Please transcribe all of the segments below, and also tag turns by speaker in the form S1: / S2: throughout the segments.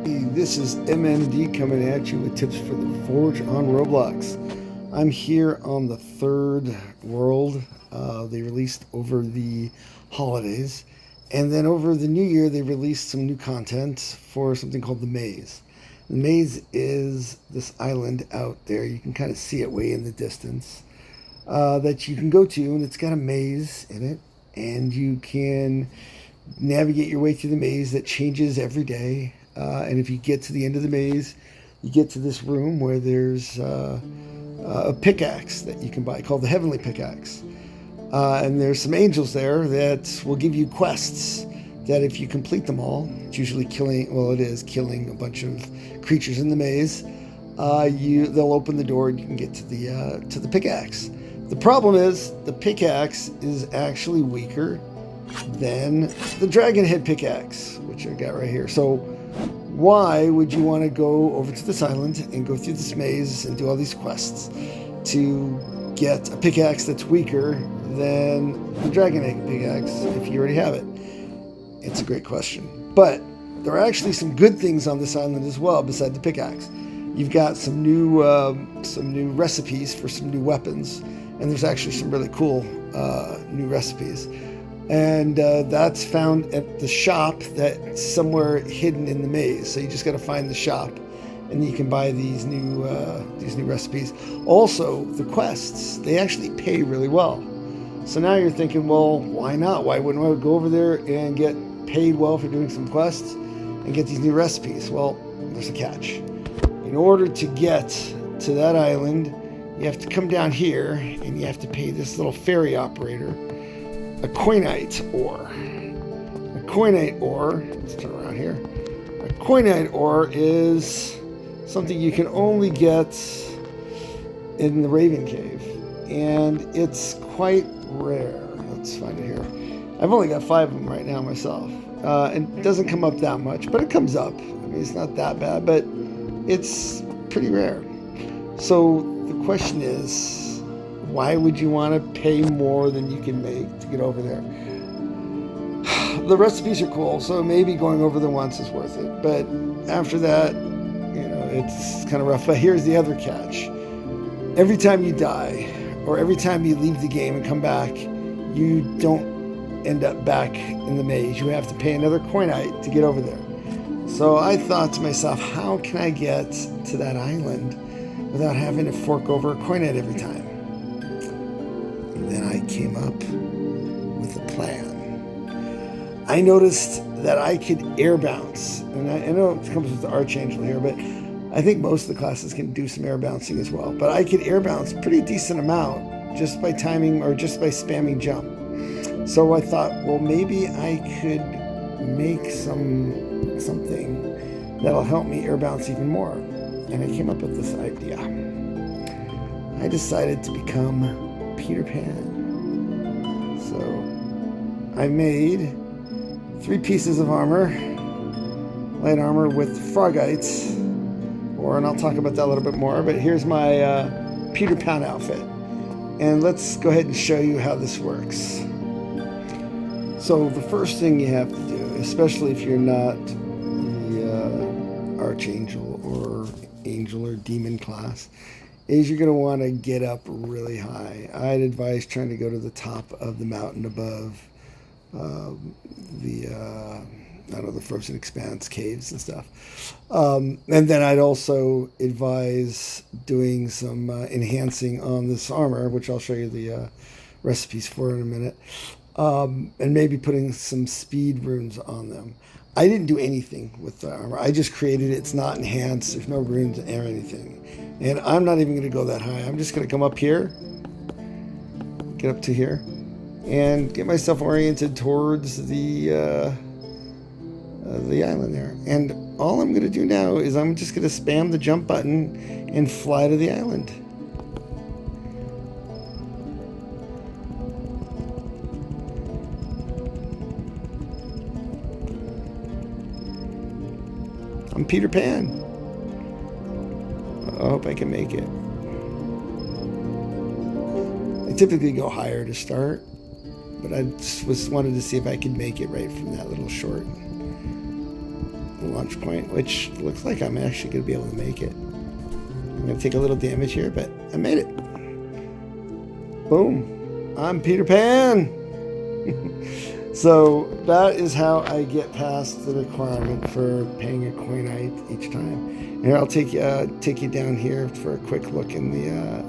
S1: This is MND coming at you with tips for the Forge on Roblox. I'm here on the third world. They released over the holidays, and then over the new year they released some new content for something called the Maze. The Maze is this island out there. You can kind of see it way in the distance that you can go to, and it's got a maze in it, and you can navigate your way through the maze that changes every day. And if you get to the end of the maze, you get to this room where there's a pickaxe that you can buy called the Heavenly Pickaxe. And there's some angels there that will give you quests that if you complete them all, it's usually killing a bunch of creatures in the maze, they'll open the door and you can get to the pickaxe. The problem is the pickaxe is actually weaker than the dragon head pickaxe, which I got right here. So why would you want to go over to this island and go through this maze and do all these quests to get a pickaxe that's weaker than the dragon egg pickaxe if you already have it? It's a great question. But there are actually some good things on this island as well beside the pickaxe. You've got some new recipes for some new weapons, and there's actually some really cool new recipes. And that's found at the shop that's somewhere hidden in the maze. So you just got to find the shop, and you can buy these new recipes. Also, the quests, they actually pay really well. So now you're thinking, well, why not? Why wouldn't I go over there and get paid well for doing some quests and get these new recipes? Well, there's a catch. In order to get to that island, you have to come down here and you have to pay this little ferry operator a Coinite ore. A Coinite ore, let's turn around here. A Coinite ore is something you can only get in the Raven Cave, and it's quite rare. Let's find it here. I've only got 5 of them right now myself. And it doesn't come up that much, but it comes up. I mean, it's not that bad, but it's pretty rare. So the question is, why would you want to pay more than you can make to get over there? The recipes are cool, so maybe going over them once is worth it. But after that, it's kind of rough. But here's the other catch. Every time you die, or every time you leave the game and come back, you don't end up back in the maze. You have to pay another Coinite to get over there. So I thought to myself, how can I get to that island without having to fork over a Coinite every time? And then I came up with a plan. I noticed that I could air bounce. And I know it comes with the Archangel here, but I think most of the classes can do some air bouncing as well. But I could air bounce a pretty decent amount just by timing or just by spamming jump. So I thought, well, maybe I could make something that'll help me air bounce even more. And I came up with this idea. I decided to become Peter Pan. So I made 3 pieces of armor, light armor with frogites, and I'll talk about that a little bit more, but here's my Peter Pan outfit. And let's go ahead and show you how this works. So the first thing you have to do, especially if you're not the Archangel or Angel or Demon class, is you're going to want to get up really high. I'd advise trying to go to the top of the mountain above the frozen expanse caves and stuff. And then I'd also advise doing some enhancing on this armor, which I'll show you the recipes for in a minute. And maybe putting some speed runes on them. I didn't do anything with the armor. I just created it. It's not enhanced. There's no runes or anything. And I'm not even going to go that high. I'm just going to come up here, get up to here, and get myself oriented towards the island there. And all I'm going to do now is I'm just going to spam the jump button and fly to the island. I'm Peter Pan. I hope I can make it. I typically go higher to start, but I just wanted to see if I could make it right from that little short launch point, which looks like I'm actually going to be able to make it. I'm going to take a little damage here, but I made it. Boom. I'm Peter Pan. So that is how I get past the requirement for paying a Coinite each time. Here, I'll take you down here for a quick look in the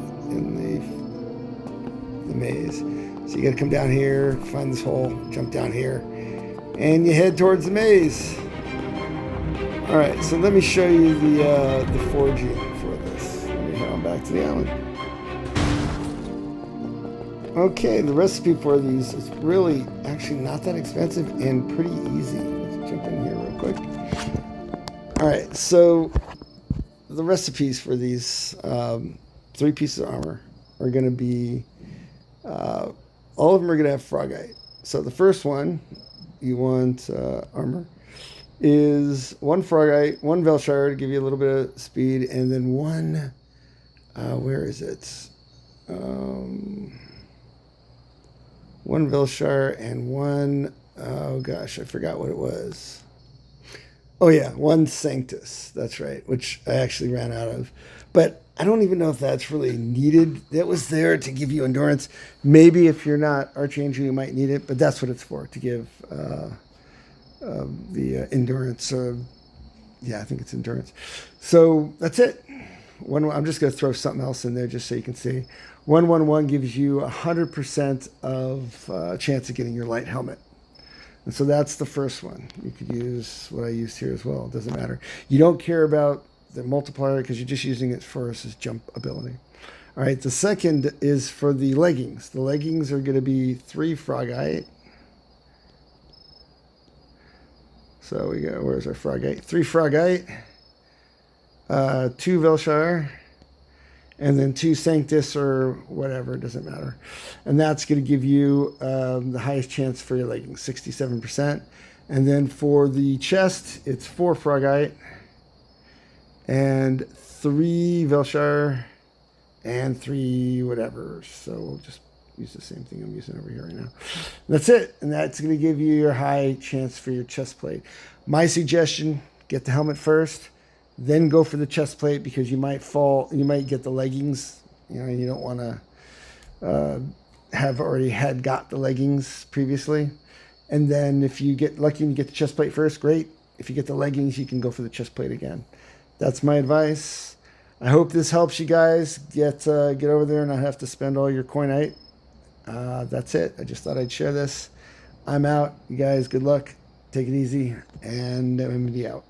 S1: maze. So you got to come down here, find this hole, jump down here, and you head towards the maze. All right, so let me show you the forging for this. Let me head on back to the island. Okay, the recipe for these is really actually not that expensive and pretty easy. Let's jump in here real quick. All right, so the recipes for these 3 pieces of armor are going to be, all of them are going to have frogite. So the first one you want armor is 1 frogite, 1 Velshire to give you a little bit of speed, and then 1, where is it? 1 Velshire and 1, oh gosh, I forgot what it was. Oh yeah, 1 Sanctus, that's right, which I actually ran out of. But I don't even know if that's really needed. That was there to give you endurance. Maybe if you're not Archangel, you might need it, but that's what it's for, to give the endurance. Yeah, I think it's endurance. So that's it. I'm just going to throw something else in there just so you can see. 111 gives you 100% of chance of getting your light helmet. And so that's the first one. You could use what I used here as well. It doesn't matter. You don't care about the multiplier because you're just using it for his jump ability. All right, the second is for the leggings. The leggings are going to be 3 frogite. So we go, where's our frogite? 3 frogite, 2 Velshire, and then 2 Sanctus or whatever, it doesn't matter. And that's going to give you the highest chance for your leggings, 67%. And then for the chest, it's 4 frogite and 3 Velshire and 3 whatever. So we'll just use the same thing I'm using over here right now. That's it. And that's going to give you your high chance for your chest plate. My suggestion, get the helmet first, then go for the chest plate because you might get the leggings. You know, you don't want to have already got the leggings previously. And then if you get lucky and you get the chest plate first, great. If you get the leggings, you can go for the chest plate again. That's my advice. I hope this helps you guys get over there and not have to spend all your Coinite. That's it. I just thought I'd share this. I'm out. You guys, good luck. Take it easy. And MMD out.